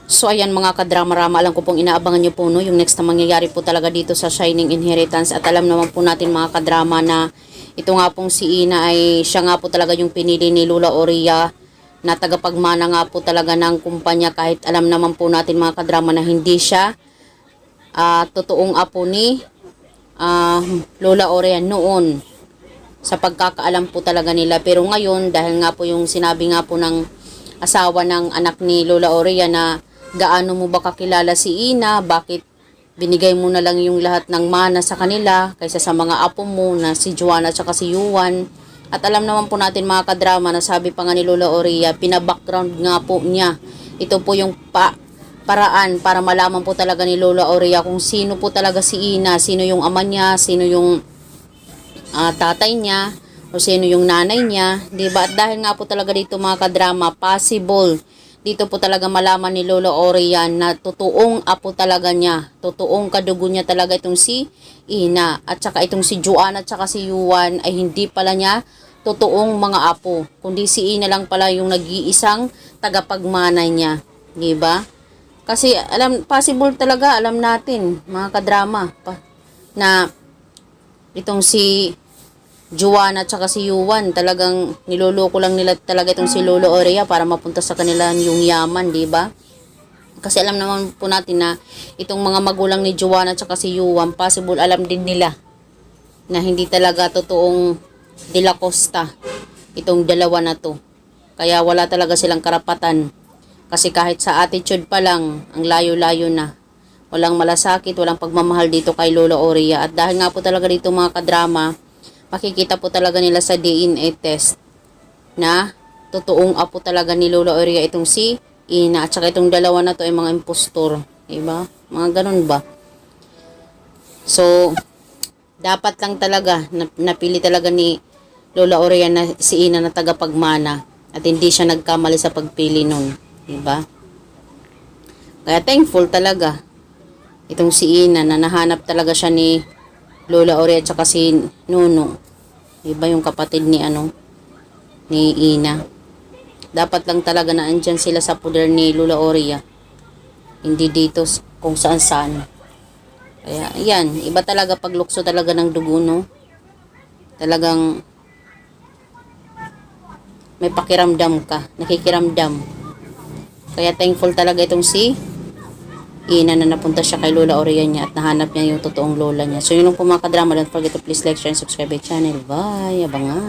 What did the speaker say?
So ayan mga kadrama-rama, alam ko pong inaabangan nyo po no, yung next na mangyayari po talaga dito sa Shining Inheritance. At alam naman po natin mga kadrama na ito nga pong si Ina ay siya nga po talaga yung pinili ni Lola Oria na tagapagmana nga po talaga ng kumpanya, kahit alam naman po natin mga kadrama na hindi siya totoong apo ni Lola Oria noon sa pagkakaalam po talaga nila. Pero ngayon dahil nga po yung sinabi nga po ng asawa ng anak ni Lola Oria na gaano mo ba kakilala si Ina, bakit binigay mo na lang yung lahat ng mana sa kanila kaysa sa mga apo mo na si Juana at saka si Yuan. At alam naman po natin mga kadrama na sabi pa nga ni Lola Oria, pina-background nga po niya. Ito po yung paraan para malaman po talaga ni Lola Oria kung sino po talaga si Ina, sino yung ama niya, sino yung tatay niya, o sino yung nanay niya, diba? At dahil nga po talaga dito mga kadrama, possible dito po talaga malaman ni Lola Oria na totoong apo talaga niya, totoong kadugo niya talaga itong si Ina, at saka itong si Juana at saka si Yuan ay hindi pala niya totoong mga apo, kundi si Ina lang pala yung nag-iisang tagapagmana niya, diba? Kasi possible talaga, alam natin mga kadrama na itong si Juana at saka si Yuan, talagang niloloko lang nila talaga itong si Lola Oria para mapunta sa kanila yung yaman, di ba? Kasi alam naman po natin na itong mga magulang ni Juana at saka si Yuan, possible alam din nila na hindi talaga totoong De La Costa itong dalawa na to. Kaya wala talaga silang karapatan. Kasi kahit sa attitude pa lang, ang layo-layo na. Walang malasakit, walang pagmamahal dito kay Lola Oria. At dahil nga po talaga dito mga kadrama, makikita po talaga nila sa DNA test na totoong apo talaga ni Lola Oria itong si Ina, at saka itong dalawa na to ay mga impostor, diba? Mga ganun ba? So dapat lang talaga napili talaga ni Lola Oria na si Ina na tagapagmana, at hindi siya nagkamali sa pagpili nun, diba? Kaya thankful talaga itong si Ina na nahanap talaga siya ni Lola Oria at saka si Nuno. Iba yung kapatid ni ni Ina. Dapat lang talaga na andyan sila sa poder ni Lola Oria. Hindi dito kung saan saan. Kaya yan, iba talaga paglukso talaga ng dugo, no? Talagang may pakiramdam ka, nakikiramdam. Kaya thankful talaga itong si Ina na napunta siya kay Lola Oria niya at nahanap niya yung totoong lola niya. So yun lang po mga kadrama. Don't forget to please like, share, and subscribe my channel. Bye! Abangan!